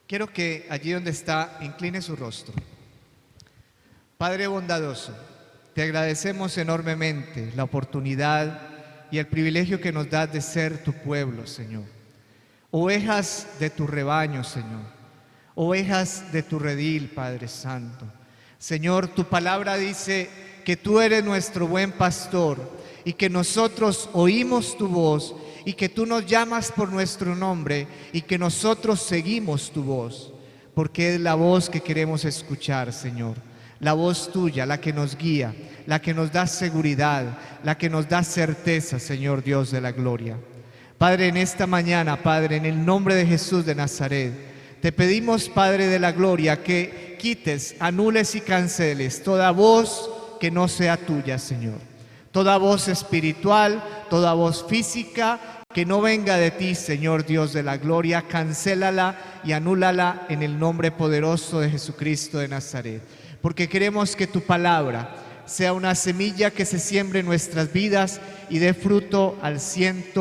Quiero que allí donde está, incline su rostro. Padre bondadoso, te agradecemos enormemente la oportunidad y el privilegio que nos das de ser tu pueblo, Señor. Ovejas de tu rebaño, Señor. Ovejas de tu redil, Padre Santo. Señor, tu palabra dice que tú eres nuestro buen pastor y que nosotros oímos tu voz y que tú nos llamas por nuestro nombre y que nosotros seguimos tu voz, porque es la voz que queremos escuchar, Señor. La voz tuya, la que nos guía, la que nos da seguridad, la que nos da certeza, Señor Dios de la gloria. Padre, en esta mañana, Padre, en el nombre de Jesús de Nazaret, te pedimos, Padre de la gloria, que quites, anules y canceles toda voz que no sea tuya, Señor. Toda voz espiritual, toda voz física que no venga de ti, Señor Dios de la gloria, cancélala y anúlala en el nombre poderoso de Jesucristo de Nazaret. Porque queremos que tu palabra sea una semilla que se siembre en nuestras vidas y dé fruto al 100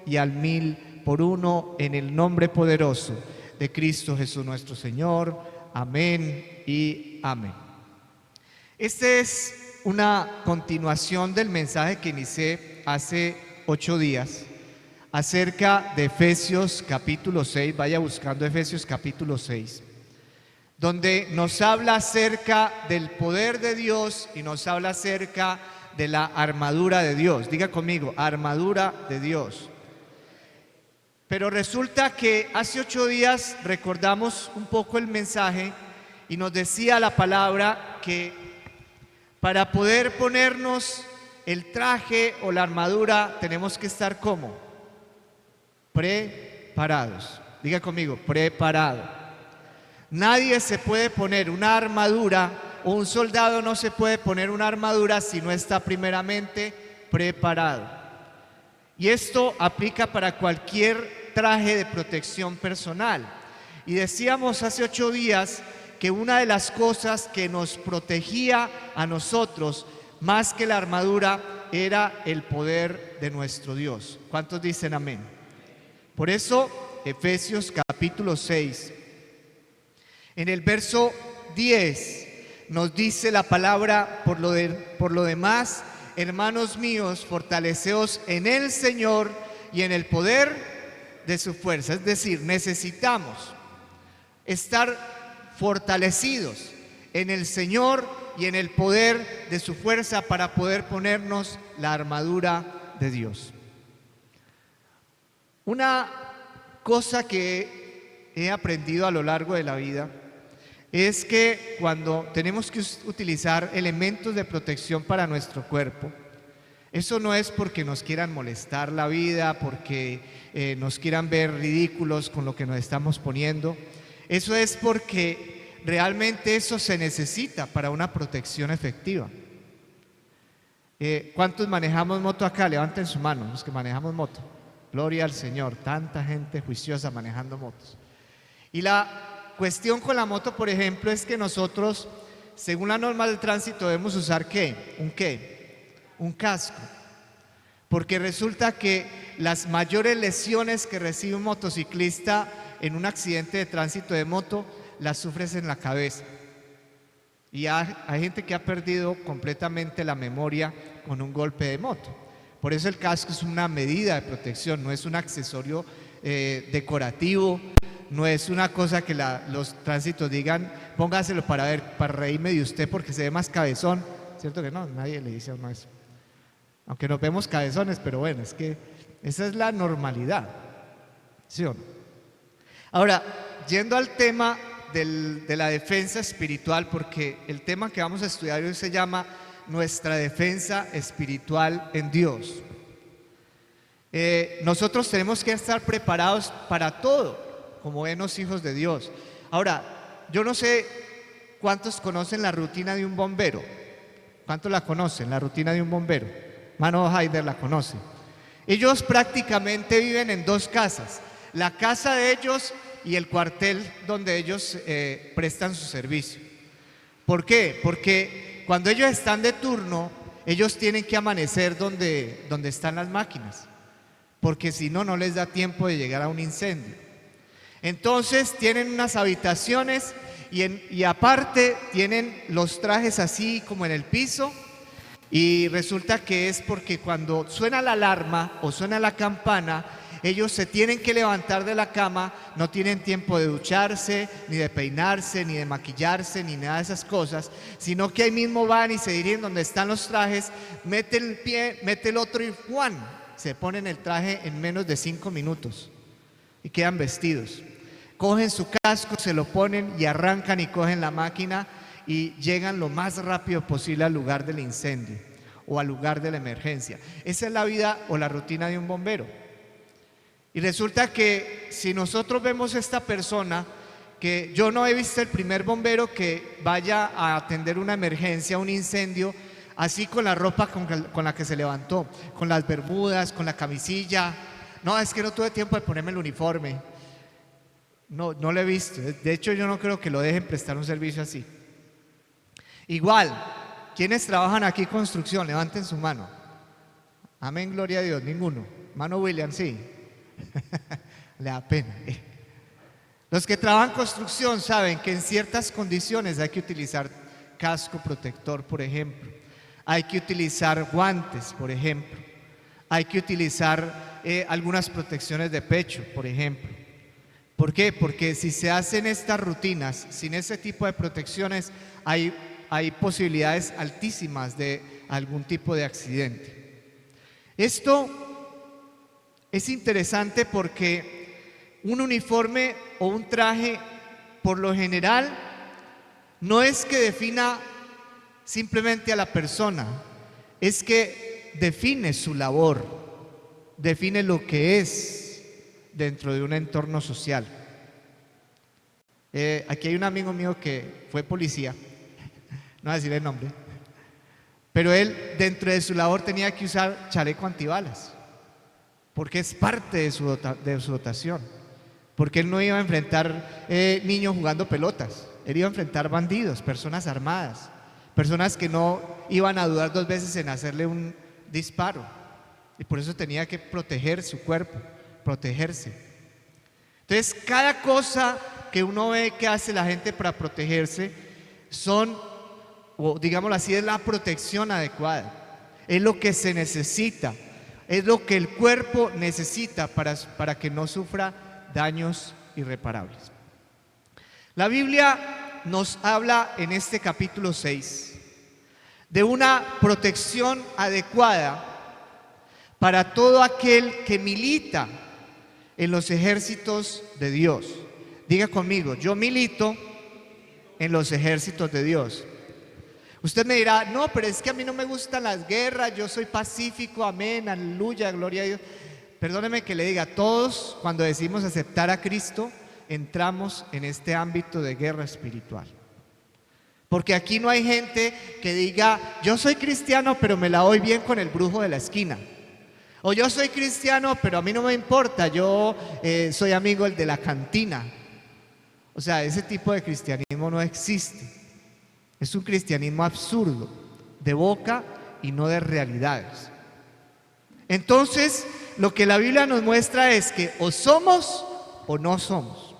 y al 1000 por uno, en el nombre poderoso de Cristo Jesús nuestro Señor. Amén y amén. Esta es una continuación del mensaje que inicié hace 8 días acerca de Efesios capítulo 6. Vaya buscando Efesios capítulo 6, donde nos habla acerca del poder de Dios y nos habla acerca de la armadura de Dios. Diga conmigo, armadura de Dios. Pero resulta que hace 8 días recordamos un poco el mensaje y nos decía la palabra que para poder ponernos el traje o la armadura tenemos que estar ¿cómo? Preparados. Diga conmigo, preparado. Nadie se puede poner una armadura, o un soldado no se puede poner una armadura si no está primeramente preparado. Y esto aplica para cualquier traje de protección personal. Y decíamos hace 8 días que una de las cosas que nos protegía a nosotros, más que la armadura, era el poder de nuestro Dios. ¿Cuántos dicen amén? Por eso, Efesios capítulo 6, en el verso 10, nos dice la palabra: por lo demás, hermanos míos, fortaleceos en el Señor y en el poder de su fuerza. Es decir, necesitamos estar fortalecidos en el Señor y en el poder de su fuerza para poder ponernos la armadura de Dios. Una cosa que he aprendido a lo largo de la vida es que cuando tenemos que utilizar elementos de protección para nuestro cuerpo, eso no es porque nos quieran molestar la vida, porque nos quieran ver ridículos con lo que nos estamos poniendo. Eso es porque realmente eso se necesita para una protección efectiva. ¿Cuántos manejamos moto acá? Levanten su mano, los que manejamos moto. Gloria al Señor, tanta gente juiciosa manejando motos. Y la cuestión con la moto, por ejemplo, es que nosotros, según la norma del tránsito, debemos usar ¿qué? Un casco. Porque resulta que las mayores lesiones que recibe un motociclista en un accidente de tránsito de moto las sufres en la cabeza. Y hay gente que ha perdido completamente la memoria con un golpe de moto. Por eso el casco es una medida de protección, no es un accesorio decorativo, no es una cosa que los tránsitos digan, póngaselo para reírme de usted porque se ve más cabezón. ¿Cierto que no? Nadie le dice a uno eso. Aunque nos vemos cabezones, pero bueno, es que esa es la normalidad. ¿Sí o no? Ahora, yendo al tema de la defensa espiritual, porque el tema que vamos a estudiar hoy se llama nuestra defensa espiritual en Dios. Nosotros tenemos que estar preparados para todo, como buenos hijos de Dios. Ahora, yo no sé cuántos conocen la rutina de un bombero. ¿Cuántos la conocen, la rutina de un bombero? Mano Haider la conoce. Ellos prácticamente viven en 2 casas, la casa de ellos y el cuartel donde ellos prestan su servicio. ¿Por qué? Porque cuando ellos están de turno, ellos tienen que amanecer donde están las máquinas, porque si no, no les da tiempo de llegar a un incendio. Entonces tienen unas habitaciones y aparte tienen los trajes así como en el piso, y resulta que es porque cuando suena la alarma o suena la campana, ellos se tienen que levantar de la cama, no tienen tiempo de ducharse, ni de peinarse, ni de maquillarse, ni nada de esas cosas, sino que ahí mismo van y se dirigen donde están los trajes, mete el pie, mete el otro y ¡juan! Se ponen el traje en menos de 5 minutos y quedan vestidos. Cogen su casco, se lo ponen y arrancan y cogen la máquina y llegan lo más rápido posible al lugar del incendio o al lugar de la emergencia. Esa es la vida o la rutina de un bombero. Y resulta que si nosotros vemos a esta persona, que yo no he visto el primer bombero que vaya a atender una emergencia, un incendio, así con la ropa con la que se levantó, con las bermudas, con la camisilla. No, es que no tuve tiempo de ponerme el uniforme. No lo he visto. De hecho, yo no creo que lo dejen prestar un servicio así. Igual, ¿quiénes trabajan aquí construcción? Levanten su mano. Amén, gloria a Dios. Ninguno. Mano William, sí. Le da pena. Los que trabajan construcción saben que en ciertas condiciones hay que utilizar casco protector, por ejemplo. Hay que utilizar guantes, por ejemplo. Hay que utilizar algunas protecciones de pecho, por ejemplo. ¿Por qué? Porque si se hacen estas rutinas sin ese tipo de protecciones, hay posibilidades altísimas de algún tipo de accidente. Esto es interesante porque un uniforme o un traje, por lo general, no es que defina simplemente a la persona, es que define su labor, define lo que es dentro de un entorno social. Aquí hay un amigo mío que fue policía, no voy a decir el nombre, pero él dentro de su labor tenía que usar chaleco antibalas, porque es parte de su dotación, porque él no iba a enfrentar niños jugando pelotas, él iba a enfrentar bandidos, personas armadas, personas que no iban a dudar 2 veces en hacerle un disparo, y por eso tenía que proteger su cuerpo, protegerse. Entonces, cada cosa que uno ve que hace la gente para protegerse o digámoslo así, es la protección adecuada, es lo que se necesita, es lo que el cuerpo necesita para que no sufra daños irreparables. La Biblia nos habla en este capítulo 6 de una protección adecuada para todo aquel que milita en los ejércitos de Dios. Diga conmigo, yo milito en los ejércitos de Dios. Usted me dirá, no, pero es que a mí no me gustan las guerras, yo soy pacífico, amén, aleluya, gloria a Dios. Perdóneme que le diga, todos cuando decimos aceptar a Cristo, entramos en este ámbito de guerra espiritual. Porque aquí no hay gente que diga, yo soy cristiano, pero me la doy bien con el brujo de la esquina. O yo soy cristiano, pero a mí no me importa, yo soy amigo del de la cantina. O sea, ese tipo de cristianismo no existe. Es un cristianismo absurdo, de boca y no de realidades. Entonces, lo que la Biblia nos muestra es que o somos o no somos.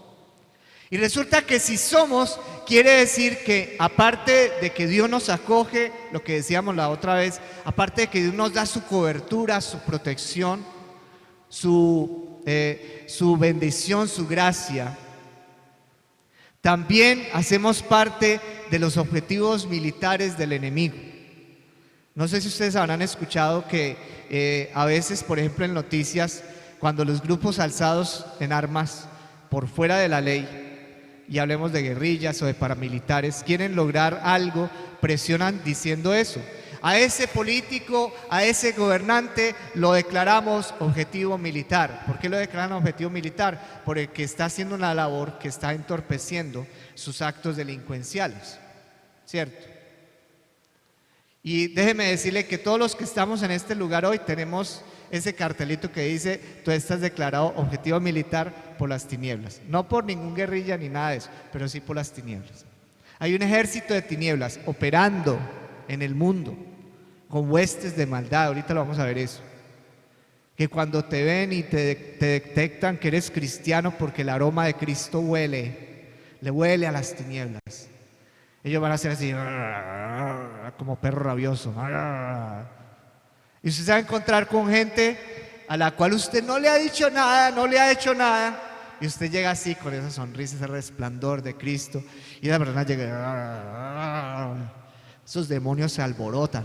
Y resulta que si somos, quiere decir que aparte de que Dios nos acoge, lo que decíamos la otra vez, aparte de que Dios nos da su cobertura, su protección, su bendición, su gracia, también hacemos parte de los objetivos militares del enemigo. No sé si ustedes habrán escuchado que a veces, por ejemplo, en noticias, cuando los grupos alzados en armas por fuera de la ley, y hablemos de guerrillas o de paramilitares, quieren lograr algo, presionan diciendo eso. A ese político, a ese gobernante lo declaramos objetivo militar. ¿Por qué lo declaran objetivo militar? Porque está haciendo una labor que está entorpeciendo sus actos delincuenciales, ¿cierto? Y déjeme decirle que todos los que estamos en este lugar hoy tenemos ese cartelito que dice, tú estás declarado objetivo militar por las tinieblas. No por ningún guerrilla ni nada de eso, pero sí por las tinieblas. Hay un ejército de tinieblas operando en el mundo con huestes de maldad, ahorita lo vamos a ver eso. que cuando te ven y te detectan que eres cristiano porque el aroma de Cristo le huele a las tinieblas. Ellos van a ser así, como perro rabioso. Y usted se va a encontrar con gente a la cual usted no le ha dicho nada, no le ha hecho nada. Y usted llega así con esa sonrisa, ese resplandor de Cristo. Y la persona llega, esos demonios se alborotan.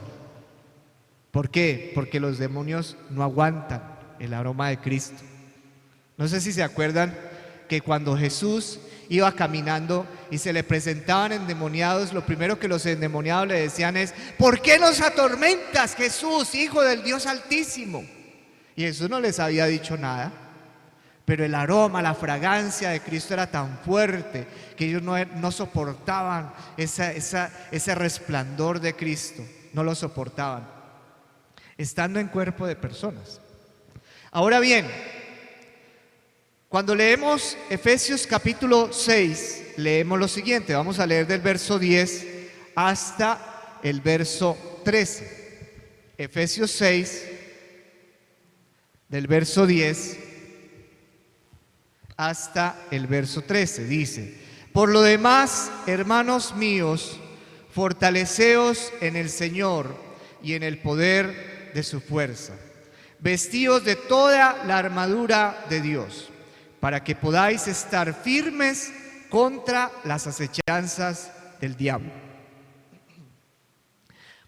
¿Por qué? Porque los demonios no aguantan el aroma de Cristo. No sé si se acuerdan que cuando Jesús iba caminando y se le presentaban endemoniados, lo primero que los endemoniados le decían es: ¿por qué nos atormentas, Jesús, Hijo del Dios Altísimo? Y Jesús no les había dicho nada, pero el aroma, la fragancia de Cristo era tan fuerte que ellos no soportaban ese resplandor de Cristo, no lo soportaban, estando en cuerpo de personas. Ahora bien, cuando leemos Efesios capítulo 6, leemos lo siguiente. Vamos a leer del verso 10 hasta el verso 13. Efesios 6, del verso 10 hasta el verso 13, dice: por lo demás, hermanos míos, fortaleceos en el Señor y en el poder de su fuerza. Vestíos de toda la armadura de Dios, para que podáis estar firmes contra las acechanzas del diablo.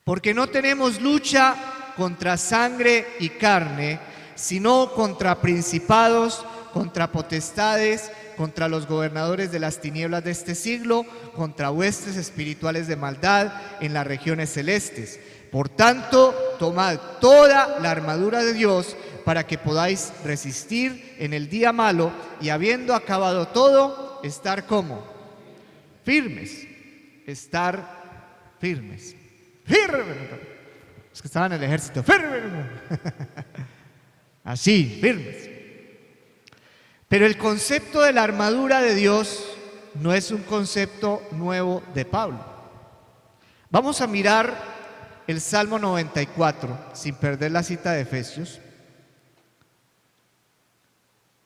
Porque no tenemos lucha contra sangre y carne, sino contra principados, contra potestades, contra los gobernadores de las tinieblas de este siglo, contra huestes espirituales de maldad en las regiones celestes. Por tanto, tomad toda la armadura de Dios para que podáis resistir en el día malo, y habiendo acabado todo, estar como firmes. Estar firmes. Firmes. Los que estaban en el ejército, firmes. Así, firmes. Pero el concepto de la armadura de Dios no es un concepto nuevo de Pablo. Vamos a mirar el Salmo 94, sin perder la cita de Efesios.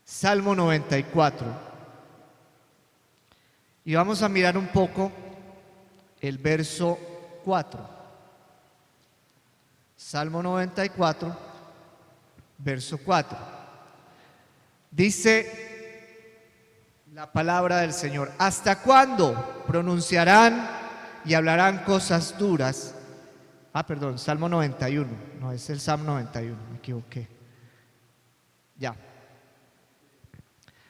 Salmo 94. Y vamos a mirar un poco el verso 4. Salmo 94, verso 4. Dice la palabra del Señor: ¿hasta cuándo pronunciarán y hablarán cosas duras? Perdón, Salmo 91, no, es el Salmo 91, me equivoqué. Ya.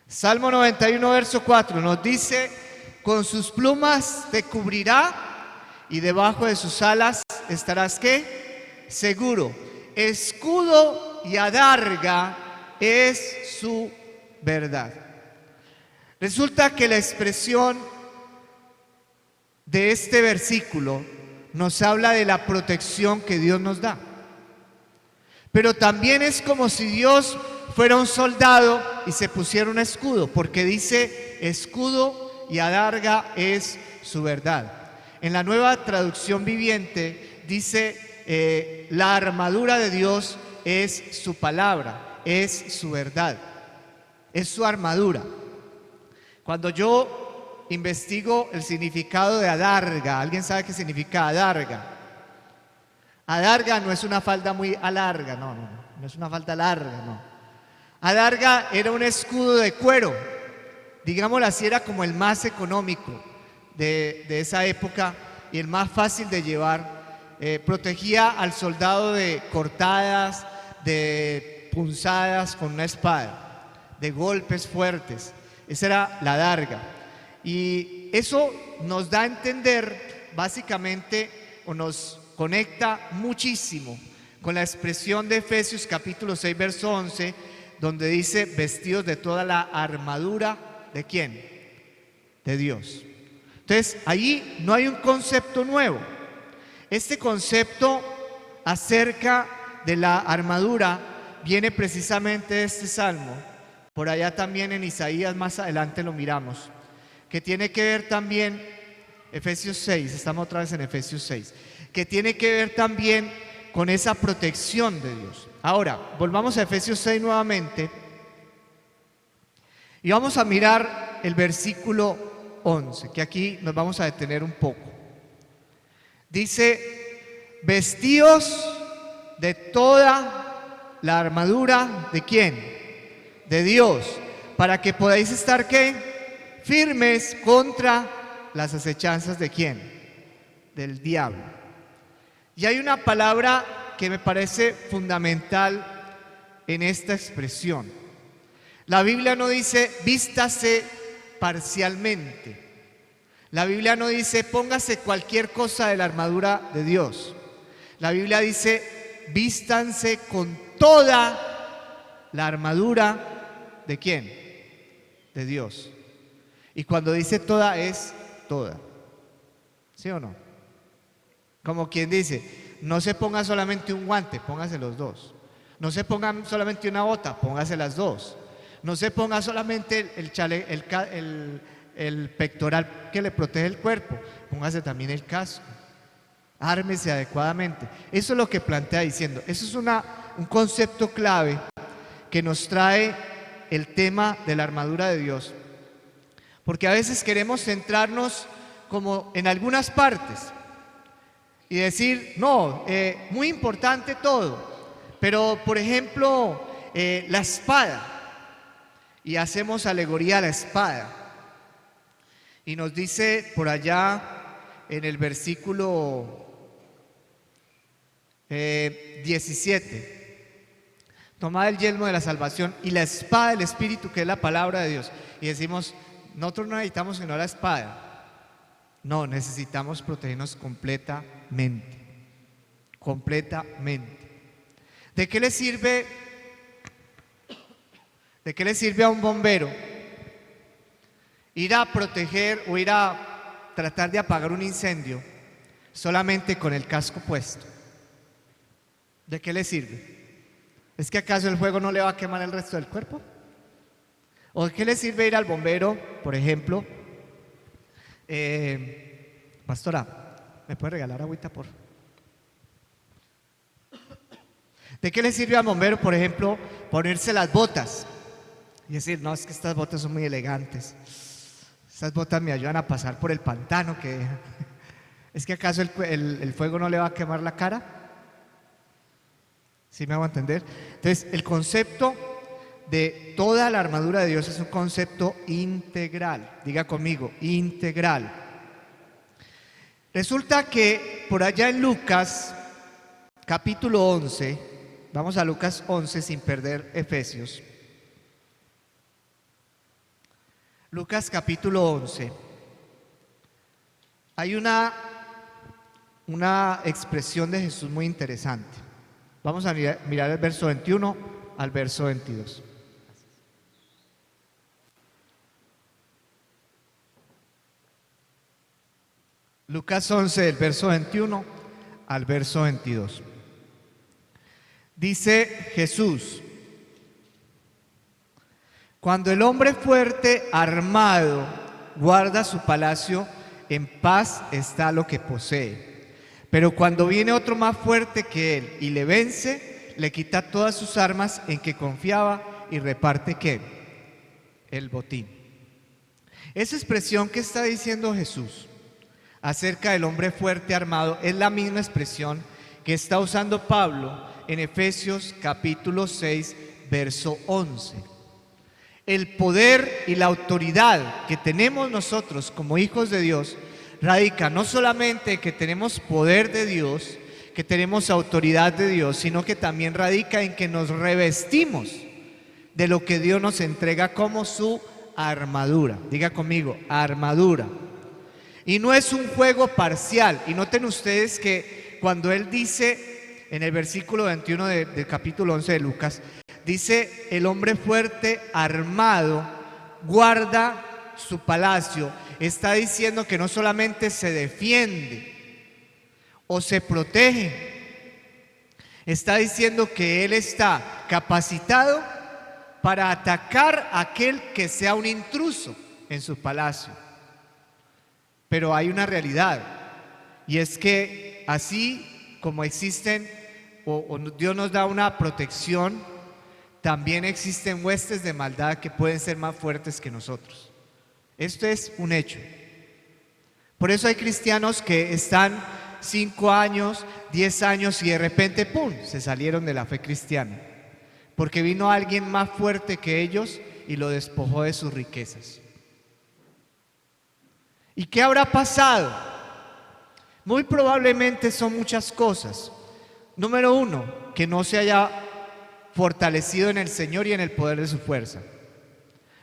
Salmo 91, verso 4, nos dice: con sus plumas te cubrirá y debajo de sus alas estarás, ¿qué? Seguro. Escudo y adarga es su verdad. Resulta que la expresión de este versículo nos habla de la protección que Dios nos da. Pero también es como si Dios fuera un soldado y se pusiera un escudo, porque dice: escudo y adarga es su verdad. En la Nueva Traducción Viviente dice: la armadura de Dios es su palabra, es su verdad, es su armadura. Cuando yo investigo el significado de adarga, ¿alguien sabe qué significa adarga? Adarga no es una falda muy larga, no es una falda larga, no. Adarga era un escudo de cuero, digámoslo así, era como el más económico de esa época y el más fácil de llevar. Protegía al soldado de cortadas, de punzadas con una espada, de golpes fuertes. Esa era la adarga. Y eso nos da a entender básicamente, o nos conecta muchísimo con la expresión de Efesios capítulo 6, verso 11, donde dice: vestidos de toda la armadura, ¿de quién? De Dios. Entonces, allí no hay un concepto nuevo. Este concepto acerca de la armadura viene precisamente de este salmo. Por allá también en Isaías, más adelante lo miramos, que tiene que ver también, Efesios 6, estamos otra vez en Efesios 6, que tiene que ver también con esa protección de Dios. Ahora, volvamos a Efesios 6 nuevamente y vamos a mirar el versículo 11, que aquí nos vamos a detener un poco. Dice, vestíos de toda la armadura, ¿de quién? De Dios, para que podáis estar, ¿qué? Firmes contra las acechanzas, ¿de quién? Del diablo. Y hay una palabra que me parece fundamental en esta expresión. La Biblia no dice vístase parcialmente. La Biblia no dice póngase cualquier cosa de la armadura de Dios. La Biblia dice vístanse con toda la armadura, ¿de quién? De Dios. Y cuando dice toda, es toda. ¿Sí o no? Como quien dice, no se ponga solamente un guante, póngase los dos. No se ponga solamente una bota, póngase las dos. No se ponga solamente el pectoral que le protege el cuerpo, póngase también el casco. Ármese adecuadamente. Eso es lo que plantea diciendo. Eso es un concepto clave que nos trae el tema de la armadura de Dios. Porque a veces queremos centrarnos como en algunas partes y decir, no, muy importante todo, pero por ejemplo, la espada, y hacemos alegoría a la espada. Y nos dice por allá en el versículo 17, tomad el yelmo de la salvación y la espada del Espíritu, que es la palabra de Dios. Y decimos, nosotros no necesitamos sino la espada. No, necesitamos protegernos completamente. Completamente. ¿De qué le sirve a un bombero ir a proteger o ir a tratar de apagar un incendio solamente con el casco puesto? ¿De qué le sirve? ¿Es que acaso el fuego no le va a quemar el resto del cuerpo? ¿O de qué le sirve ir al bombero, por ejemplo? Pastora, ¿me puede regalar agüita, por favor? ¿De qué le sirve al bombero, por ejemplo, ponerse las botas? Y decir, no, es que estas botas son muy elegantes. Estas botas me ayudan a pasar por el pantano. ¿Es que acaso el fuego no le va a quemar la cara? ¿Sí me hago entender? Entonces, el concepto de toda la armadura de Dios es un concepto integral. Diga conmigo, integral. Resulta que por allá en Lucas, capítulo 11, vamos a Lucas 11 sin perder Efesios. Lucas capítulo 11. Hay una expresión de Jesús muy interesante. Vamos a mirar el verso 21 al verso 22. Lucas 11, del verso 21 al verso 22. Dice Jesús: cuando el hombre fuerte, armado, guarda su palacio, en paz está lo que posee. Pero cuando viene otro más fuerte que él y le vence, le quita todas sus armas en que confiaba y reparte, ¿qué? El botín. Esa expresión que está diciendo Jesús acerca del hombre fuerte armado es la misma expresión que está usando Pablo en Efesios capítulo 6, verso 11. El poder y la autoridad que tenemos nosotros como hijos de Dios radica no solamente que tenemos poder de Dios, que tenemos autoridad de Dios, sino que también radica en que nos revestimos de lo que Dios nos entrega como su armadura. Diga conmigo, armadura. Y no es un juego parcial. Y noten ustedes que cuando él dice en el versículo 21 del capítulo 11 de Lucas, dice, el hombre fuerte armado guarda su palacio. Está diciendo que no solamente se defiende o se protege, está diciendo que él está capacitado para atacar a aquel que sea un intruso en su palacio. Pero hay una realidad, y es que así como existen Dios nos da una protección, también existen huestes de maldad que pueden ser más fuertes que nosotros. Esto es un hecho. Por eso hay cristianos que están 5 años, 10 años y de repente, ¡pum!, se salieron de la fe cristiana. Porque vino alguien más fuerte que ellos y lo despojó de sus riquezas. ¿Y qué habrá pasado? Muy probablemente son muchas cosas. Número 1, que no se haya fortalecido en el Señor y en el poder de su fuerza.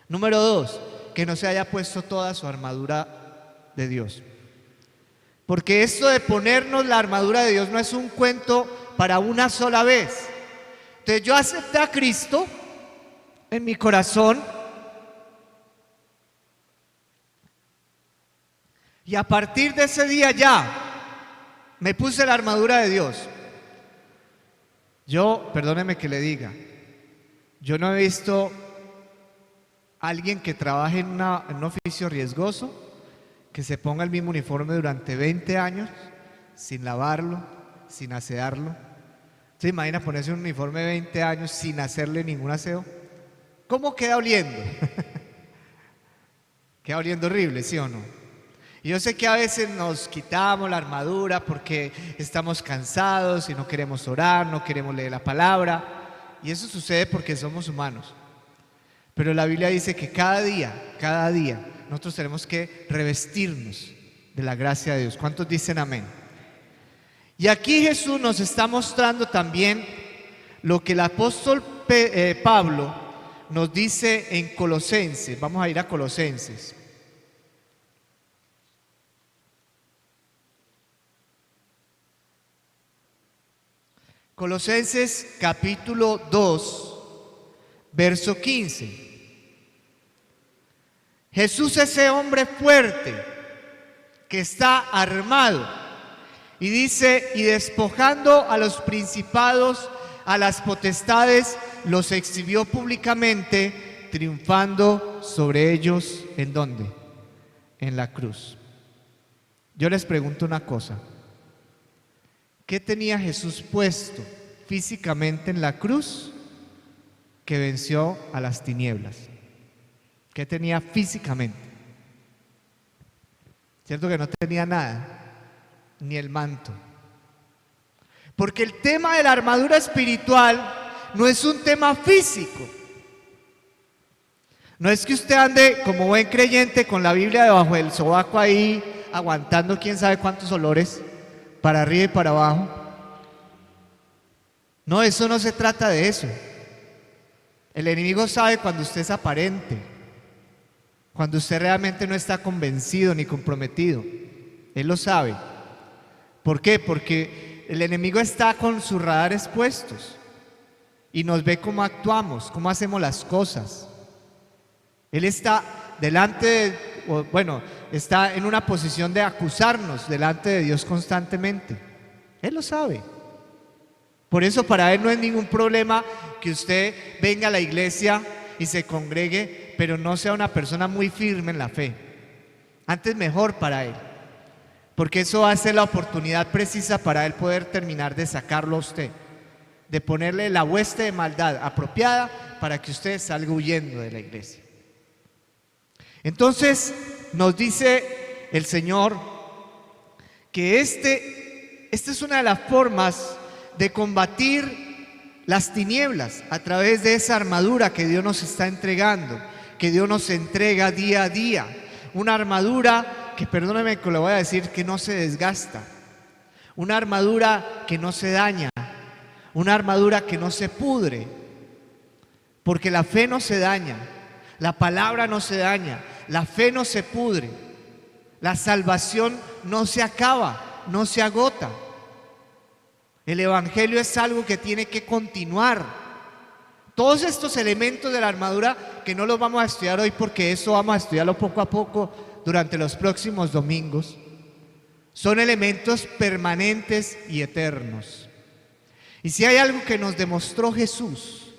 Número 2, que no se haya puesto toda su armadura de Dios. Porque esto de ponernos la armadura de Dios no es un cuento para una sola vez. Entonces yo acepté a Cristo en mi corazón y a partir de ese día ya me puse la armadura de Dios. Yo, perdóneme que le diga, yo no he visto a alguien que trabaje en un oficio riesgoso que se ponga el mismo uniforme durante 20 años sin lavarlo, sin asearlo. ¿Se imagina ponerse un uniforme de 20 años sin hacerle ningún aseo? ¿Cómo queda oliendo? Queda oliendo horrible, ¿sí o no? Y yo sé que a veces nos quitamos la armadura porque estamos cansados y no queremos orar, no queremos leer la palabra. Y eso sucede porque somos humanos. Pero la Biblia dice que cada día, nosotros tenemos que revestirnos de la gracia de Dios. ¿Cuántos dicen amén? Y aquí Jesús nos está mostrando también lo que el apóstol Pablo nos dice en Colosenses. Vamos a ir a Colosenses. Colosenses capítulo 2, verso 15. Jesús es ese hombre fuerte que está armado. Y dice, y despojando a los principados, a las potestades, los exhibió públicamente, triunfando sobre ellos, ¿en dónde? En la cruz. Yo les pregunto una cosa. ¿Qué tenía Jesús puesto físicamente en la cruz que venció a las tinieblas? ¿Qué tenía físicamente? ¿Cierto que no tenía nada? Ni el manto. Porque el tema de la armadura espiritual no es un tema físico. No es que usted ande como buen creyente con la Biblia debajo del sobaco ahí, aguantando quién sabe cuántos olores, para arriba y para abajo. No, eso no se trata de eso. El enemigo sabe cuando usted es aparente, cuando usted realmente no está convencido ni comprometido. Él lo sabe. ¿Por qué? Porque el enemigo está con sus radares puestos y nos ve cómo actuamos, cómo hacemos las cosas. Él está está en una posición de acusarnos delante de Dios constantemente. Él lo sabe. Por eso para él no es ningún problema que usted venga a la iglesia y se congregue, pero no sea una persona muy firme en la fe. Antes mejor para él. Porque eso va a ser la oportunidad precisa para él poder terminar de sacarlo a usted, de ponerle la hueste de maldad apropiada para que usted salga huyendo de la iglesia. Entonces nos dice el Señor que esta es una de las formas de combatir las tinieblas a través de esa armadura que Dios nos está entregando, que Dios nos entrega día a día. Una armadura que, perdóneme que lo voy a decir, que no se desgasta. Una armadura que no se daña. Una armadura que no se pudre. Porque la fe no se daña. La palabra no se daña. La fe no se pudre. La salvación no se acaba, no se agota. El evangelio es algo que tiene que continuar. Todos estos elementos de la armadura, que no los vamos a estudiar hoy porque eso vamos a estudiarlo poco a poco durante los próximos domingos, son elementos permanentes y eternos. Y si hay algo que nos demostró Jesús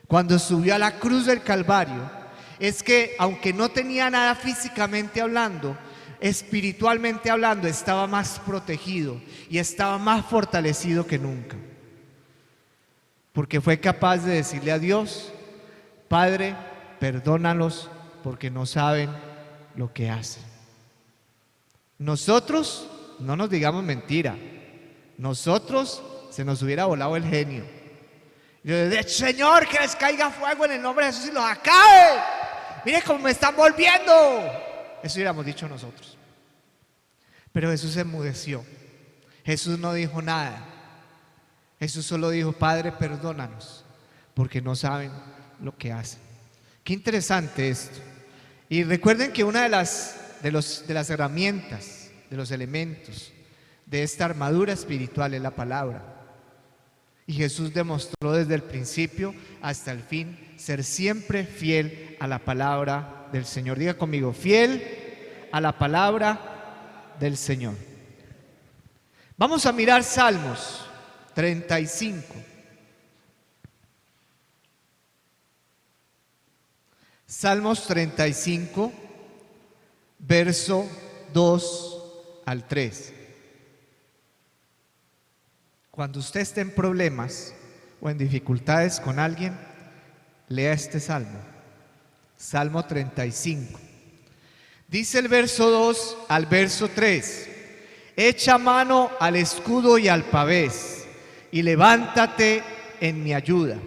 cuando subió a la cruz del Calvario, es que aunque no tenía nada físicamente hablando, espiritualmente hablando, estaba más protegido y estaba más fortalecido que nunca. porque fue capaz de decirle a Dios: Padre, perdónalos porque no saben lo que hacen. Nosotros no nos digamos mentira. Nosotros se nos hubiera volado el genio. Yo decía: Señor, que les caiga fuego en el nombre de Jesús y los acabe. Mire cómo me están volviendo. Eso hubiéramos dicho nosotros. Pero Jesús se enmudeció. Jesús no dijo nada. Jesús solo dijo: Padre, perdónanos porque no saben lo que hacen. Qué interesante esto. Y recuerden que una de las herramientas, de los elementos de esta armadura espiritual es la palabra. Y Jesús demostró desde el principio hasta el fin ser siempre fiel a la palabra del Señor. Diga conmigo: fiel a la palabra del Señor. Vamos a mirar Salmos 35. Salmos 35, verso 2 al 3. Cuando usted esté en problemas o en dificultades con alguien, lea este salmo. Salmo 35. Dice el verso 2 al verso 3: Echa mano al escudo y al pavés, y levántate en mi ayuda.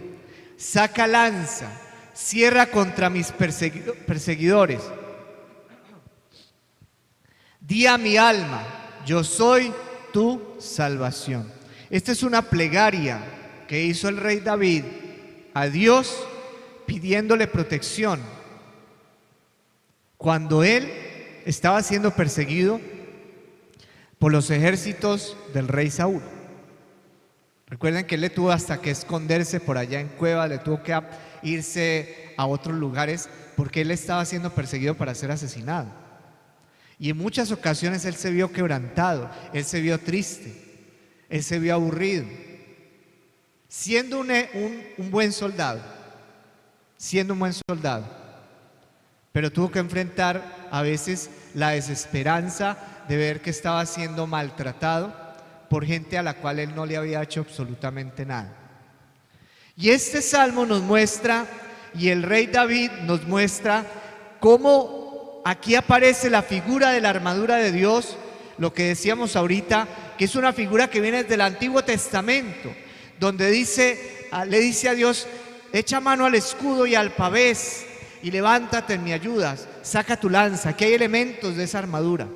Saca lanza, cierra contra mis perseguidores. Di a mi alma: yo soy tu salvación. Esta es una plegaria que hizo el rey David a Dios pidiéndole protección cuando él estaba siendo perseguido por los ejércitos del rey Saúl. Recuerden que él le tuvo hasta que esconderse por allá en cuevas, le tuvo que irse a otros lugares porque él estaba siendo perseguido para ser asesinado. Y en muchas ocasiones él se vio quebrantado, él se vio triste, él se vio aburrido, siendo un buen soldado, pero tuvo que enfrentar a veces la desesperanza de ver que estaba siendo maltratado por gente a la cual él no le había hecho absolutamente nada. Y este salmo nos muestra, y el rey David nos muestra, cómo aquí aparece la figura de la armadura de Dios, lo que decíamos ahorita, que es una figura que viene del Antiguo Testamento, donde le dice a Dios: echa mano al escudo y al pavés, y levántate en mi ayuda, saca tu lanza. Aquí hay elementos de esa armadura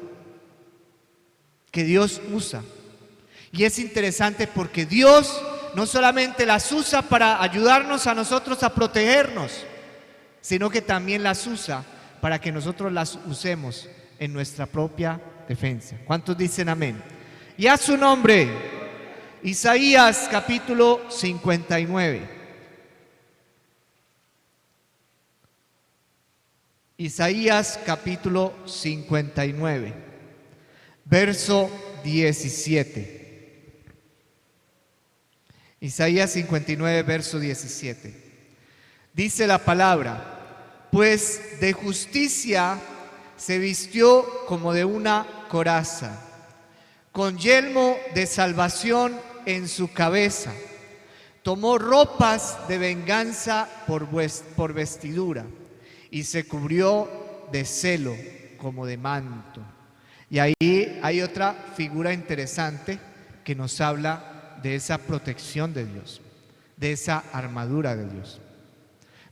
que Dios usa. Y es interesante porque Dios no solamente las usa para ayudarnos a nosotros a protegernos, sino que también las usa para que nosotros las usemos en nuestra propia defensa. ¿Cuántos dicen amén? Y a su nombre. Isaías capítulo 59. Isaías capítulo 59, verso 17. Isaías 59, verso 17. Dice la palabra: pues de justicia se vistió como de una coraza, con yelmo de salvación en su cabeza. Tomó ropas de venganza por vestidura, y se cubrió de celo como de manto. Y ahí hay otra figura interesante que nos habla de esa protección de Dios, de esa armadura de Dios.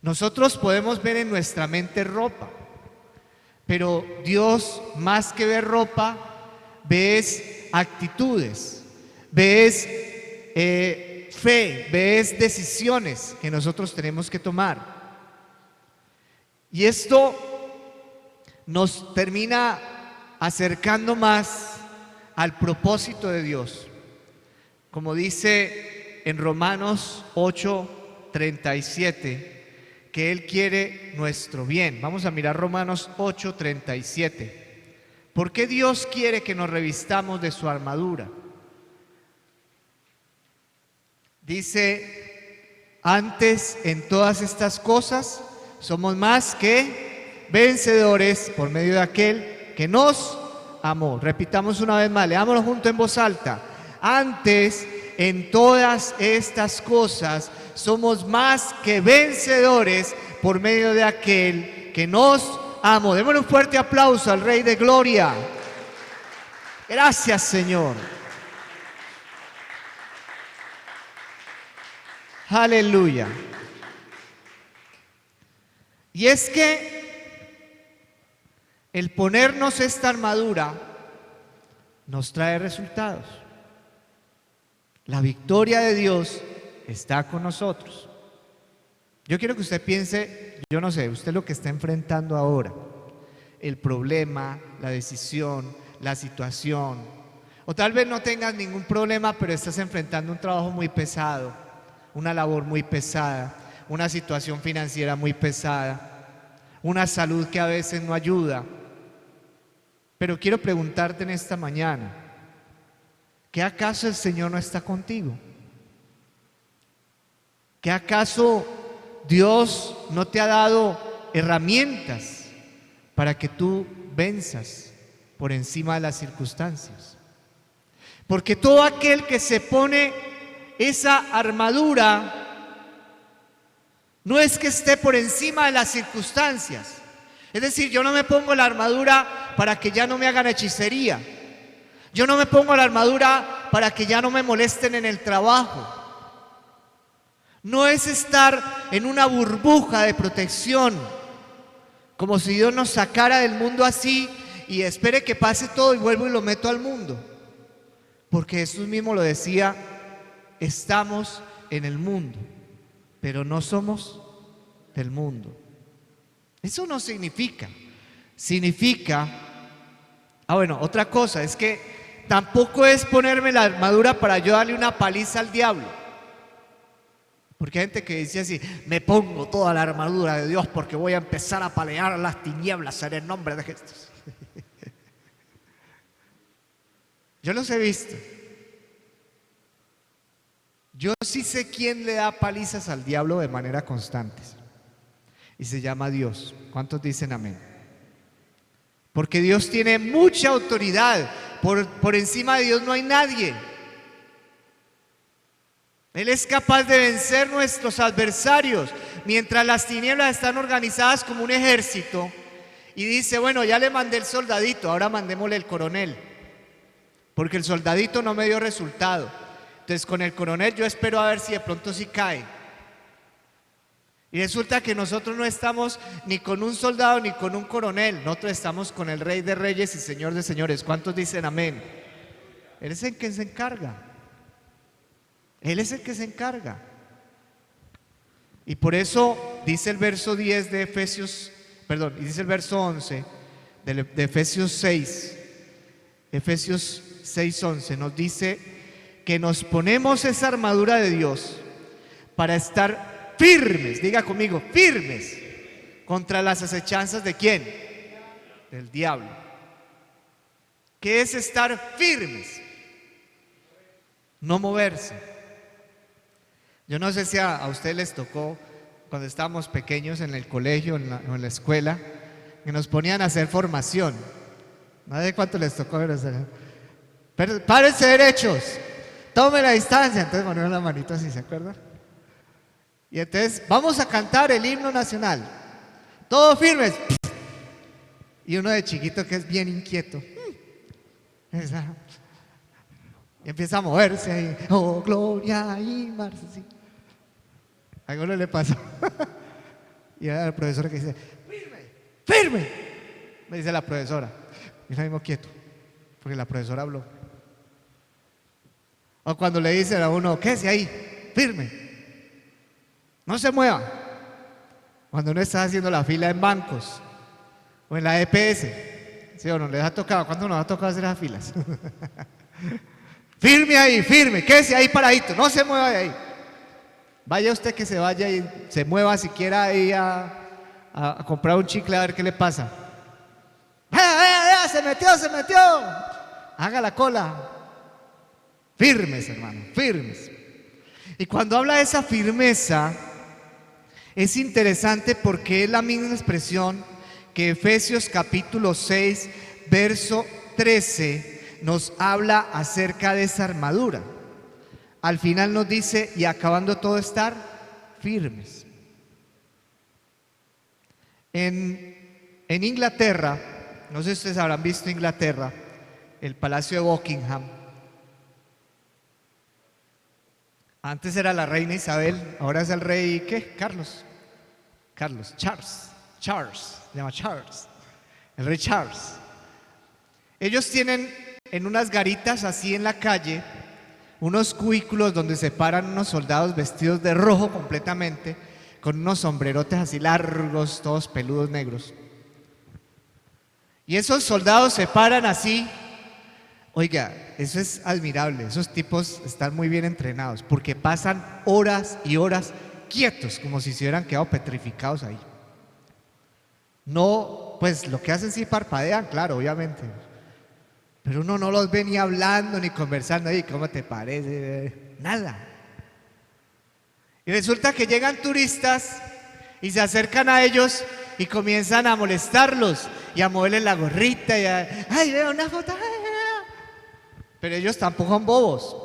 Nosotros podemos ver en nuestra mente ropa, pero Dios, más que ver ropa, ves actitudes, ves fe, ves decisiones que nosotros tenemos que tomar. Y esto nos termina acercando más al propósito de Dios. Como dice en Romanos 8:37, que Él quiere nuestro bien. Vamos a mirar Romanos 8:37. ¿Por qué Dios quiere que nos revistamos de su armadura? Dice: antes en todas estas cosas somos más que vencedores por medio de aquel que nos amó. Repitamos una vez más, leámoslo junto en voz alta. Antes en todas estas cosas somos más que vencedores por medio de aquel que nos amó. Démosle un fuerte aplauso al Rey de Gloria. Gracias, Señor. Aleluya. Y es que el ponernos esta armadura nos trae resultados. La victoria de Dios está con nosotros. Yo quiero que usted piense, yo no sé, usted lo que está enfrentando ahora, el problema, la decisión, la situación, o tal vez no tengas ningún problema, pero estás enfrentando un trabajo muy pesado, una labor muy pesada, una situación financiera muy pesada, una salud que a veces no ayuda. Pero quiero preguntarte en esta mañana, ¿qué acaso el Señor no está contigo? ¿Qué acaso Dios no te ha dado herramientas para que tú venzas por encima de las circunstancias? Porque todo aquel que se pone esa armadura no es que esté por encima de las circunstancias. Es decir, yo no me pongo la armadura para que ya no me hagan hechicería. Yo no me pongo la armadura para que ya no me molesten en el trabajo. No es estar en una burbuja de protección, como si Dios nos sacara del mundo así y espere que pase todo y vuelvo y lo meto al mundo. Porque Jesús mismo lo decía, estamos en el mundo, pero no somos del mundo. Eso no significa, otra cosa es que tampoco es ponerme la armadura para yo darle una paliza al diablo. Porque hay gente que dice así, me pongo toda la armadura de Dios porque voy a empezar a pelear las tinieblas en el nombre de Jesús. Yo los he visto. Yo sí sé quién le da palizas al diablo de manera constante. Y se llama Dios. ¿Cuántos dicen amén? Porque Dios tiene mucha autoridad. Por encima de Dios no hay nadie. Él es capaz de vencer nuestros adversarios. Mientras las tinieblas están organizadas como un ejército. Y dice, bueno, ya le mandé el soldadito, ahora mandémosle el coronel. Porque el soldadito no me dio resultado. Entonces con el coronel yo espero a ver si de pronto sí cae. Y resulta que nosotros no estamos ni con un soldado ni con un coronel. Nosotros estamos con el Rey de Reyes y Señor de Señores. ¿Cuántos dicen amén? Él es el que se encarga. Él es el que se encarga. Y por eso dice el verso 10 de Efesios, perdón, y dice el verso 11 de Efesios 6. Efesios 6:11 nos dice que nos ponemos esa armadura de Dios para estar firmes, diga conmigo, firmes contra las acechanzas ¿de quién? Del diablo. ¿Qué es estar firmes? No moverse. Yo no sé si a ustedes les tocó cuando estábamos pequeños en el colegio o en la escuela, que nos ponían a hacer formación. No sé cuánto les tocó, pero párense derechos, tome la distancia. Entonces ponían la manito así, ¿se acuerdan? Y entonces vamos a cantar el himno nacional, todos firmes. Y uno de chiquito que es bien inquieto y empieza a moverse ahí, oh gloria y marzo, sí. A alguno le pasó. Y era el profesor que dice, firme, firme, me dice la profesora, y lo mismo quieto, porque la profesora habló. O cuando le dicen a uno, quédese ahí, firme, no se mueva. Cuando uno está haciendo la fila en bancos o en la EPS, ¿sí o no? ¿Les ha tocado? ¿Cuándo nos ha tocado hacer las filas? Firme ahí, firme, quédese ahí paradito, no se mueva de ahí. Vaya usted que se vaya y se mueva siquiera ahí a comprar un chicle a ver qué le pasa. ¡Vea, se metió! Haga la cola. Firmes, hermano, firmes. Y cuando habla de esa firmeza, es interesante porque es la misma expresión que Efesios capítulo 6, verso 13, nos habla acerca de esa armadura. Al final nos dice, y acabando todo estar firmes. En Inglaterra, no sé si ustedes habrán visto Inglaterra, el Palacio de Buckingham. Antes era la reina Isabel, ahora es el rey, ¿qué? Charles, se llama Charles, el rey Charles. Ellos tienen en unas garitas así en la calle, unos cubículos donde se paran unos soldados vestidos de rojo completamente, con unos sombrerotes así largos, todos peludos negros. Y esos soldados se paran así. Oiga, eso es admirable, esos tipos están muy bien entrenados, porque pasan horas y horas quietos, como si se hubieran quedado petrificados ahí. No, pues lo que hacen sí parpadean, claro, obviamente. Pero uno no los ve ni hablando ni conversando ahí, ¿cómo te parece? Nada. Y resulta que llegan turistas y se acercan a ellos y comienzan a molestarlos y a moverles la gorrita y a, ¡ay, veo una foto! Pero ellos tampoco son bobos.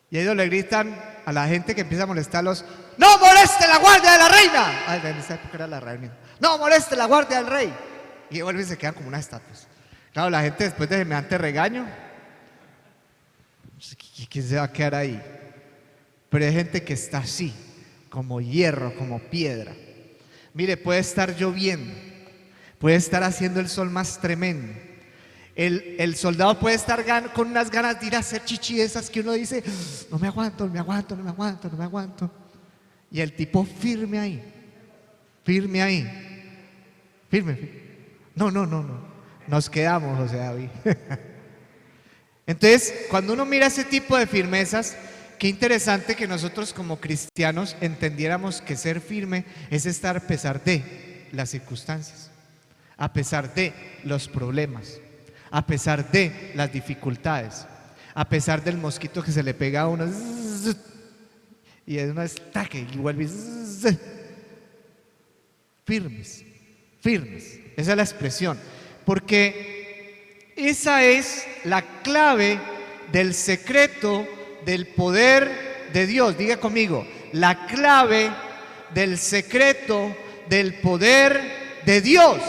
Y ellos le gritan a la gente que empieza a molestarlos: ¡no moleste la guardia de la reina! Ay, en esa época era la reina. ¡No moleste la guardia del rey! Y vuelven y se quedan como unas estatuas. Claro, la gente después de semejante regaño, ¿quién se va a quedar ahí? Pero hay gente que está así, como hierro, como piedra. Mire, puede estar lloviendo, puede estar haciendo el sol más tremendo. El soldado puede estar con unas ganas de ir a hacer chichi esas que uno dice: no me aguanto, no me aguanto, no me aguanto, no me aguanto. Y el tipo firme ahí, firme. No, nos quedamos, José David. Entonces, cuando uno mira ese tipo de firmezas, qué interesante que nosotros como cristianos entendiéramos que ser firme es estar a pesar de las circunstancias, a pesar de los problemas, a pesar de las dificultades, a pesar del mosquito que se le pega a uno y es un estaque y vuelve firmes, esa es la expresión, porque esa es la clave del secreto del poder de Dios. Diga conmigo, la clave del secreto del poder de Dios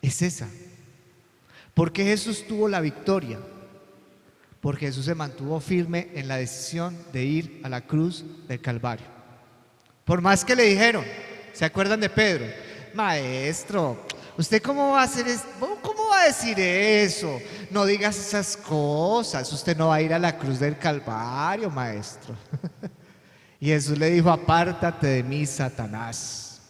es esa. Porque Jesús tuvo la victoria, porque Jesús se mantuvo firme en la decisión de ir a la cruz del Calvario. Por más que le dijeron, ¿se acuerdan de Pedro? Maestro, ¿usted cómo va a hacer eso? ¿Cómo va a decir eso? No digas esas cosas, usted no va a ir a la cruz del Calvario, maestro. Y Jesús le dijo: apártate de mí, Satanás.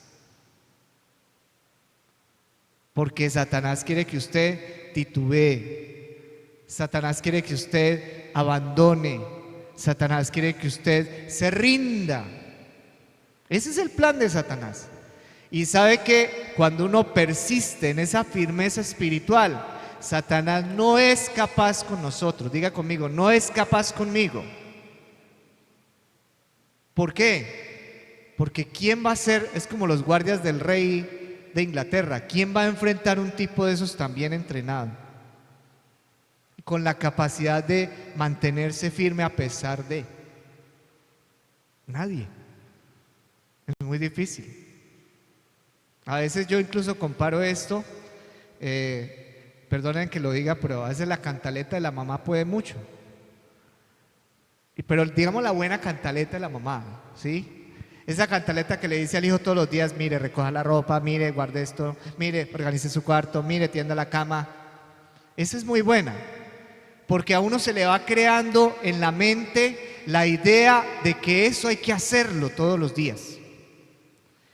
Porque Satanás quiere que usted titubee, Satanás quiere que usted abandone, Satanás quiere que usted se rinda. Ese es el plan de Satanás. Y sabe que cuando uno persiste en esa firmeza espiritual, Satanás no es capaz con nosotros. Diga conmigo, no es capaz conmigo. ¿Por qué? Porque ¿quién va a ser? Es como los guardias del rey de Inglaterra. ¿Quién va a enfrentar un tipo de esos tan bien entrenado? Con la capacidad de mantenerse firme a pesar de. Nadie. Es muy difícil. A veces yo incluso comparo esto, perdonen que lo diga, pero a veces la cantaleta de la mamá puede mucho. Pero digamos la buena cantaleta de la mamá, ¿sí? Esa cantaleta que le dice al hijo todos los días: mire, recoja la ropa, mire, guarde esto, mire, organice su cuarto, mire, tienda la cama. Esa es muy buena, porque a uno se le va creando en la mente la idea de que eso hay que hacerlo todos los días.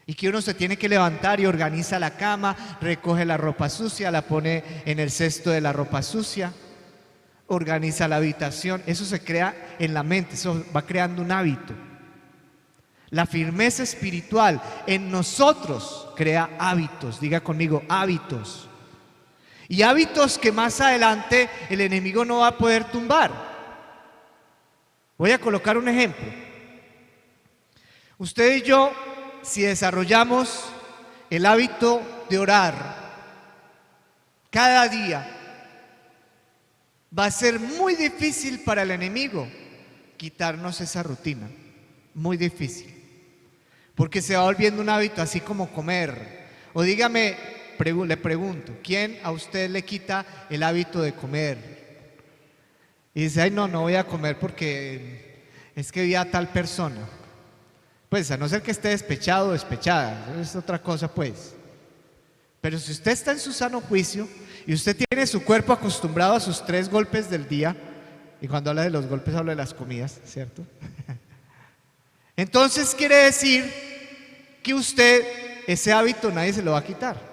Y que uno se tiene que levantar y organiza la cama, recoge la ropa sucia, la pone en el cesto de la ropa sucia, organiza la habitación. Eso se crea en la mente, eso va creando un hábito. La firmeza espiritual en nosotros crea hábitos. Diga conmigo, hábitos. Y hábitos que más adelante el enemigo no va a poder tumbar. Voy a colocar un ejemplo. Usted y yo, si desarrollamos el hábito de orar cada día, va a ser muy difícil para el enemigo quitarnos esa rutina. muy difícil, porque se va volviendo un hábito, así como comer. O dígame, le pregunto, ¿quién a usted le quita el hábito de comer? Y dice, ay, no, no voy a comer porque es que vi a tal persona. Pues a no ser que esté despechado o despechada, eso es otra cosa pues. Pero si usted está en su sano juicio y usted tiene su cuerpo acostumbrado a sus 3 golpes del día, y cuando habla de los golpes habla de las comidas, ¿cierto? Entonces quiere decir que usted, ese hábito nadie se lo va a quitar.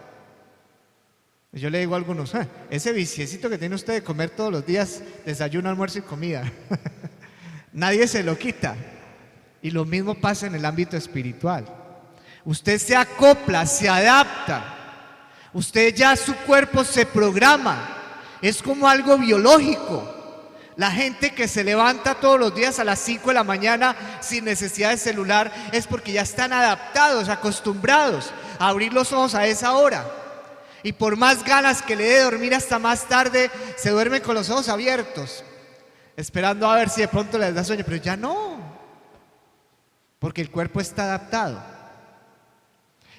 Yo le digo a algunos, ese viciecito que tiene usted de comer todos los días, desayuno, almuerzo y comida, nadie se lo quita. Y lo mismo pasa en el ámbito espiritual. Usted se acopla, se adapta. Usted ya su cuerpo se programa. Es como algo biológico. La gente que se levanta todos los días a las 5 de la mañana sin necesidad de celular es porque ya están adaptados, acostumbrados a abrir los ojos a esa hora. Y por más ganas que le dé de dormir hasta más tarde, se duerme con los ojos abiertos, esperando a ver si de pronto les da sueño, pero ya no, porque el cuerpo está adaptado.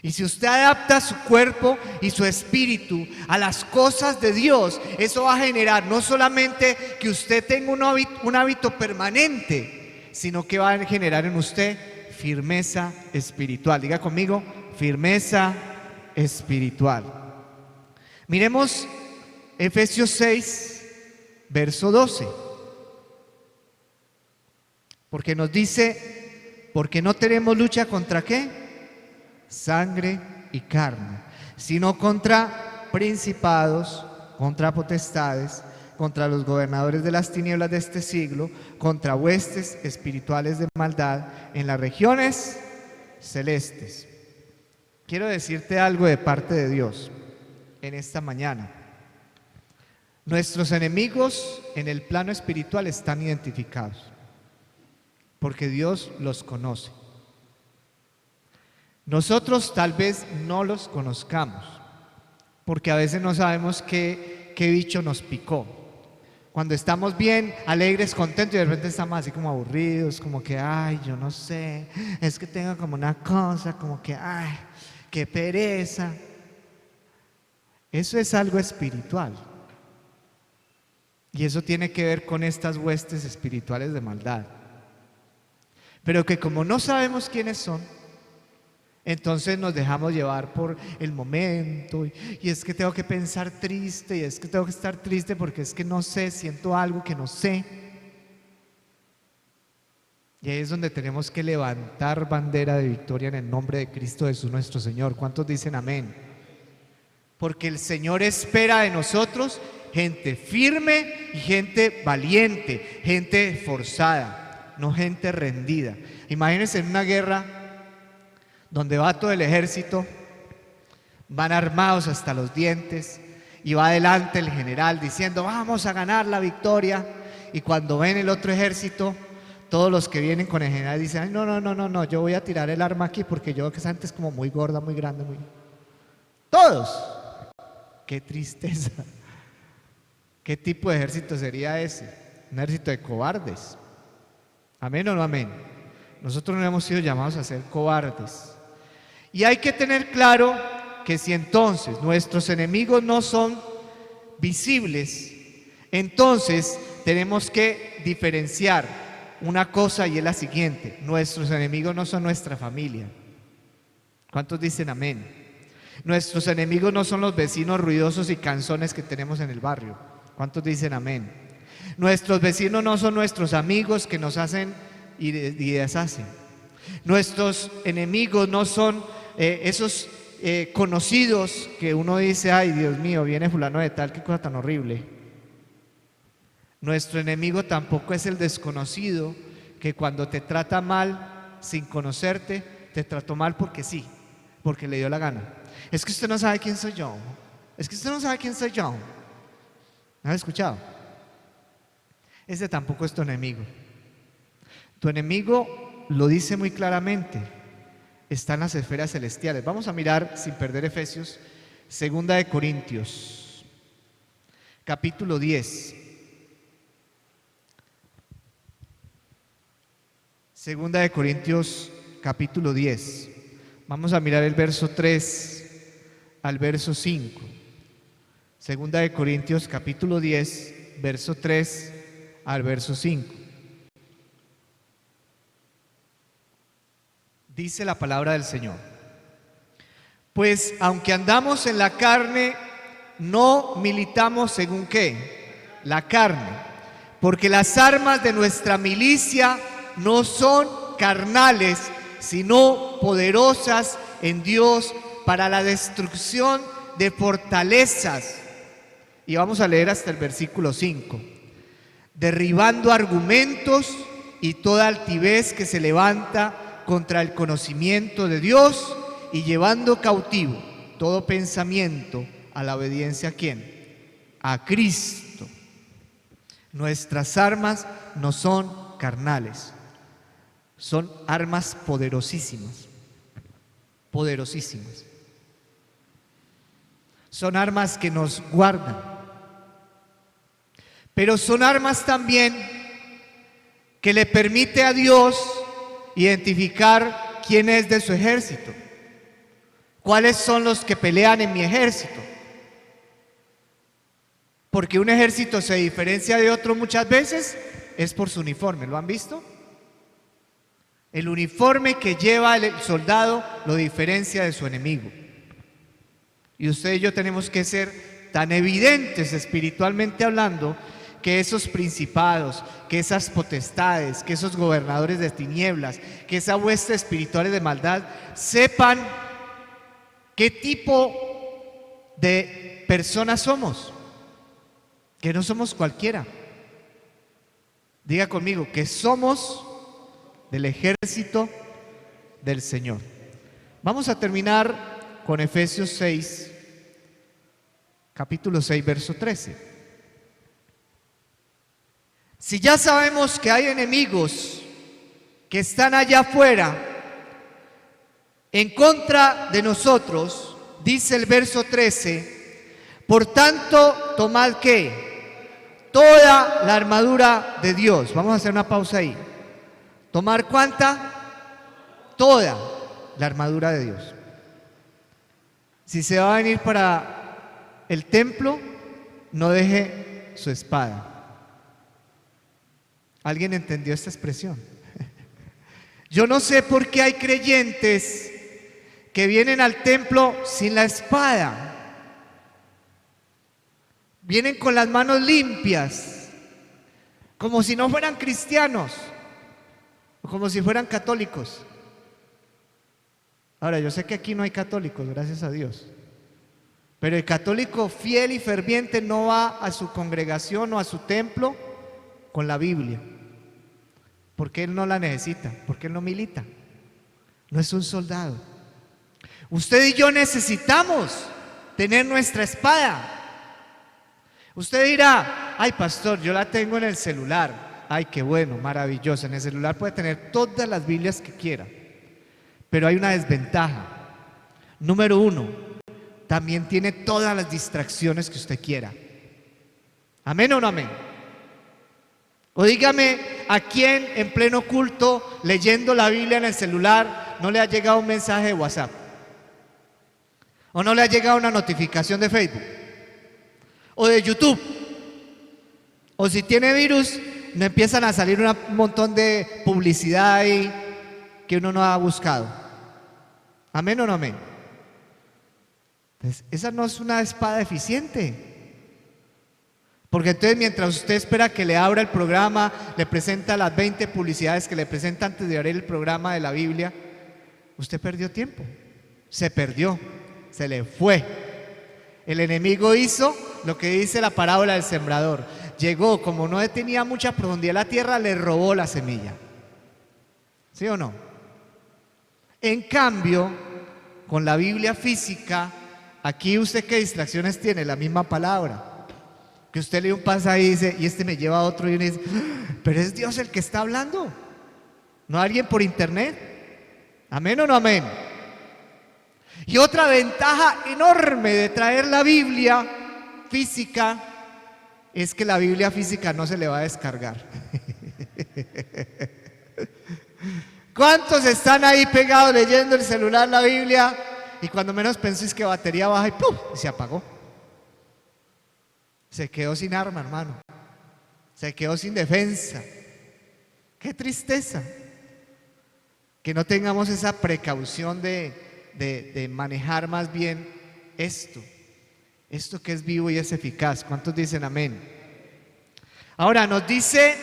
Y si usted adapta su cuerpo y su espíritu a las cosas de Dios, eso va a generar no solamente que usted tenga un hábito permanente, sino que va a generar en usted firmeza espiritual. Diga conmigo, firmeza espiritual. Miremos Efesios 6, verso 12. Porque nos dice, porque no tenemos lucha contra ¿qué? Sangre y carne, sino contra principados, contra potestades, contra los gobernadores de las tinieblas de este siglo, contra huestes espirituales de maldad en las regiones celestes. Quiero decirte algo de parte de Dios en esta mañana. Nuestros enemigos en el plano espiritual están identificados, porque Dios los conoce. Nosotros tal vez no los conozcamos, porque a veces no sabemos qué bicho nos picó. Cuando estamos bien, alegres, contentos, y de repente estamos así como aburridos, como que, ay, yo no sé, es que tengo como una cosa, como que, ay, qué pereza. Eso es algo espiritual. Y eso tiene que ver con estas huestes espirituales de maldad. Pero que como no sabemos quiénes son, entonces nos dejamos llevar por el momento, y es que tengo que pensar triste, y es que tengo que estar triste porque es que no sé, siento algo que no sé. Y ahí es donde tenemos que levantar bandera de victoria en el nombre de Cristo Jesús nuestro Señor. ¿Cuántos dicen amén? Porque el Señor espera de nosotros gente firme y gente valiente, gente esforzada, no gente rendida. Imagínense en una guerra donde va todo el ejército, van armados hasta los dientes, y va adelante el general diciendo, vamos a ganar la victoria, y cuando ven el otro ejército, todos los que vienen con el general dicen, ay, no, yo voy a tirar el arma aquí porque yo que esa gente es como muy gorda, muy grande, muy... Todos. Qué tristeza. ¿Qué tipo de ejército sería ese? Un ejército de cobardes. ¿Amén o no amén? Nosotros no hemos sido llamados a ser cobardes. Y hay que tener claro que si entonces nuestros enemigos no son visibles, entonces tenemos que diferenciar una cosa, y es la siguiente: nuestros enemigos no son nuestra familia. ¿Cuántos dicen amén? Nuestros enemigos no son los vecinos ruidosos y canzones que tenemos en el barrio. ¿Cuántos dicen amén? Nuestros vecinos no son nuestros amigos que nos hacen y deshacen. Nuestros enemigos no son esos conocidos que uno dice, ay, Dios mío, viene fulano de tal, qué cosa tan horrible. Nuestro enemigo tampoco es el desconocido que cuando te trata mal sin conocerte, te trató mal porque sí, porque le dio la gana. Es que usted no sabe quién soy yo. Es que usted no sabe quién soy yo. ¿No has escuchado? Ese tampoco es tu enemigo. Tu enemigo, lo dice muy claramente, está en las esferas celestiales. Vamos a mirar, sin perder Efesios, 2 de Corintios, capítulo 10. Segunda de Corintios capítulo 10. Vamos a mirar el verso 3 al verso 5. Segunda de Corintios capítulo 10, verso 3 al verso 5. Dice la palabra del Señor: pues aunque andamos en la carne, no militamos según ¿qué? La carne, porque las armas de nuestra milicia no son carnales, sino poderosas en Dios para la destrucción de fortalezas. Y vamos a leer hasta el versículo 5. Derribando argumentos y toda altivez que se levanta contra el conocimiento de Dios, y llevando cautivo todo pensamiento a la obediencia ¿a quién? A Cristo. Nuestras armas no son carnales, son armas poderosísimas, poderosísimas. Son armas que nos guardan, pero son armas también que le permite a Dios identificar quién es de su ejército. ¿Cuáles son los que pelean en mi ejército? Porque un ejército se diferencia de otro muchas veces es por su uniforme. ¿Lo han visto? El uniforme que lleva el soldado lo diferencia de su enemigo. Y usted y yo tenemos que ser tan evidentes espiritualmente hablando, que esos principados, que esas potestades, que esos gobernadores de tinieblas, que esa hueste espiritual de maldad sepan qué tipo de personas somos, que no somos cualquiera. Diga conmigo, que somos del ejército del Señor. Vamos a terminar con Efesios 6, capítulo 6, verso 13. Si ya sabemos que hay enemigos que están allá afuera en contra de nosotros, dice el verso 13, por tanto, tomad ¿qué? Toda la armadura de Dios. Vamos a hacer una pausa ahí. ¿Tomar cuánta? Toda la armadura de Dios. Si se va a venir para el templo, no deje su espada. ¿Alguien entendió esta expresión? Yo no sé por qué hay creyentes que vienen al templo sin la espada. Vienen con las manos limpias, como si no fueran cristianos, o como si fueran católicos. Ahora, yo sé que aquí no hay católicos, gracias a Dios. Pero el católico fiel y ferviente no va a su congregación o a su templo con la Biblia, porque él no la necesita, porque él no milita, no es un soldado. Usted y yo necesitamos tener nuestra espada. Usted dirá: ay pastor, yo la tengo en el celular. Ay, qué bueno, maravilloso. En el celular puede tener todas las Biblias que quiera, pero hay una desventaja. Número uno, también tiene todas las distracciones que usted quiera. ¿Amén o no amén? O dígame, ¿a quién en pleno culto, leyendo la Biblia en el celular, no le ha llegado un mensaje de WhatsApp? ¿O no le ha llegado una notificación de Facebook? ¿O de YouTube? O si tiene virus, no empiezan a salir un montón de publicidad ahí que uno no ha buscado. ¿Amén o no amén? Entonces, esa no es una espada eficiente. Porque entonces, mientras usted espera que le abra el programa, le presenta las 20 publicidades que le presenta antes de abrir el programa de la Biblia, usted perdió tiempo. Se perdió, se le fue. El enemigo hizo lo que dice la parábola del sembrador. Llegó, como no tenía mucha profundidad la tierra, le robó la semilla. ¿Sí o no? En cambio, con la Biblia física, aquí usted ¿qué distracciones tiene? La misma palabra. Que usted lee un pasaje y dice, y este me lleva a otro, y uno dice, pero es Dios el que está hablando, no alguien por internet. ¿Amén o no amén? Y otra ventaja enorme de traer la Biblia física es que la Biblia física no se le va a descargar. ¿Cuántos están ahí pegados leyendo el celular, la Biblia, y cuando menos pensé que batería baja y ¡pum! Y se apagó? Se quedó sin arma, hermano. Se quedó sin defensa. ¡Qué tristeza! Que no tengamos esa precaución de manejar más bien esto que es vivo y es eficaz. ¿Cuántos dicen amén? Ahora nos dice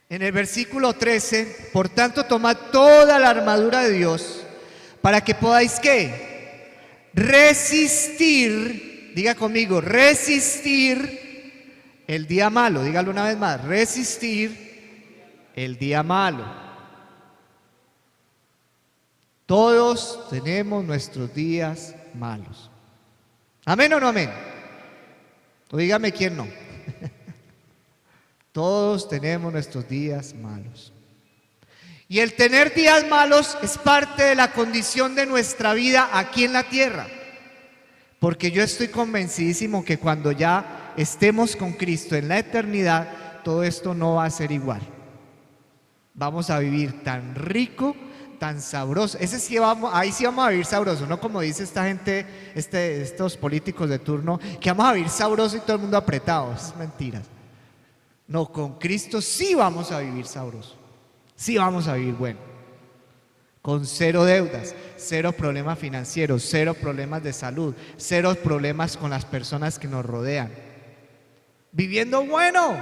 en el versículo 13: por tanto, tomad toda la armadura de Dios para que podáis ¿qué? Resistir, diga conmigo, resistir el día malo. Dígalo una vez más, resistir el día malo. Todos tenemos nuestros días malos. ¿Amén o no amén? O dígame quién no. Todos tenemos nuestros días malos. Y el tener días malos es parte de la condición de nuestra vida aquí en la tierra. Porque yo estoy convencidísimo que cuando ya estemos con Cristo en la eternidad, todo esto no va a ser igual. Vamos a vivir tan rico, tan sabroso. Ahí sí vamos a vivir sabroso, no como dice esta gente, estos políticos de turno, que vamos a vivir sabroso y todo el mundo apretado. Es mentiras. No, con Cristo sí vamos a vivir sabroso. Sí vamos a vivir bueno. Con cero deudas, cero problemas financieros, cero problemas de salud, cero problemas con las personas que nos rodean. Viviendo bueno.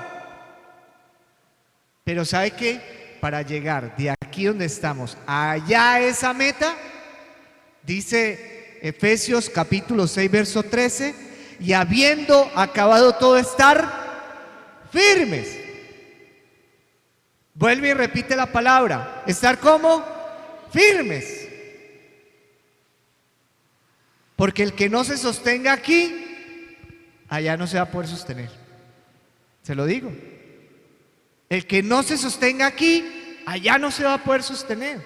Pero ¿sabe qué? Para llegar de aquí donde estamos allá a esa meta, dice Efesios capítulo 6 verso 13: y habiendo acabado todo, estar firmes. Vuelve y repite la palabra, estar como firmes. Porque el que no se sostenga aquí, allá no se va a poder sostener. Se lo digo. El que no se sostenga aquí, allá no se va a poder sostener.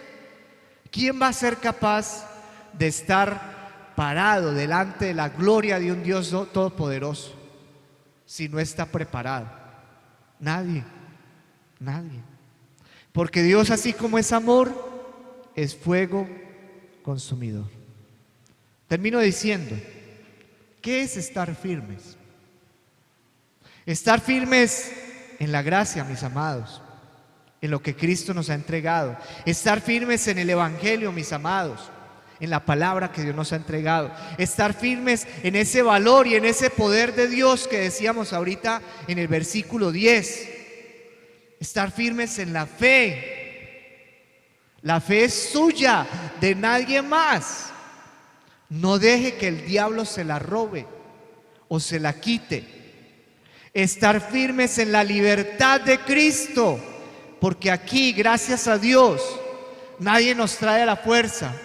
¿Quién va a ser capaz de estar parado delante de la gloria de un Dios todopoderoso si no está preparado? Nadie, nadie. Porque Dios, así como es amor, es fuego consumidor. Termino diciendo, ¿qué es estar firmes? Estar firmes en la gracia, mis amados, en lo que Cristo nos ha entregado. Estar firmes en el Evangelio, mis amados, en la palabra que Dios nos ha entregado. Estar firmes en ese valor y en ese poder de Dios que decíamos ahorita en el versículo 10. Estar firmes en la fe. La fe es suya, de nadie más. No deje que el diablo se la robe o se la quite. Estar firmes en la libertad de Cristo, porque aquí, gracias a Dios, nadie nos trae a la fuerza.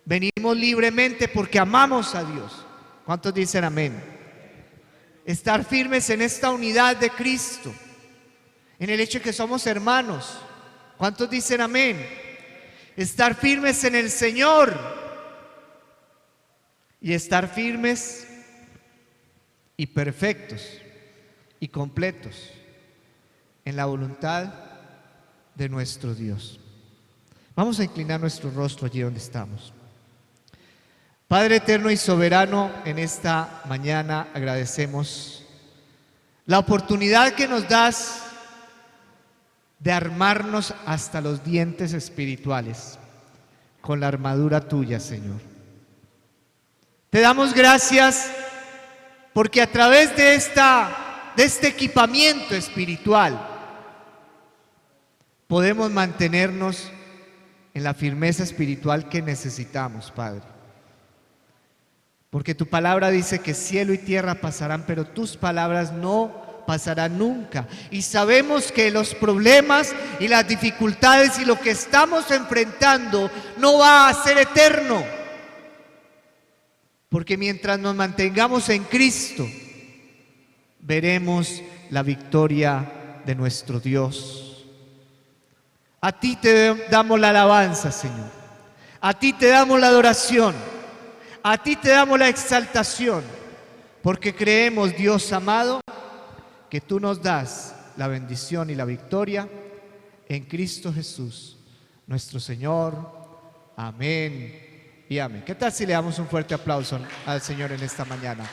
Venimos libremente porque amamos a Dios. ¿Cuántos dicen amén? Estar firmes en esta unidad de Cristo, en el hecho de que somos hermanos. ¿Cuántos dicen amén? Estar firmes en el Señor y estar firmes y perfectos y completos en la voluntad de nuestro Dios. Vamos a inclinar nuestro rostro allí donde estamos. Padre eterno y soberano, en esta mañana agradecemos la oportunidad que nos das de armarnos hasta los dientes espirituales con la armadura tuya, Señor. Te damos gracias porque a través de este equipamiento espiritual podemos mantenernos en la firmeza espiritual que necesitamos, Padre. Porque tu palabra dice que cielo y tierra pasarán, pero tus palabras no pasarán nunca. Y sabemos que los problemas y las dificultades y lo que estamos enfrentando no va a ser eterno. Porque mientras nos mantengamos en Cristo, veremos la victoria de nuestro Dios. A ti te damos la alabanza, Señor. A ti te damos la adoración. A ti te damos la exaltación. Porque creemos, Dios amado, que tú nos das la bendición y la victoria en Cristo Jesús, nuestro Señor. Amén y amén. ¿Qué tal si le damos un fuerte aplauso al Señor en esta mañana?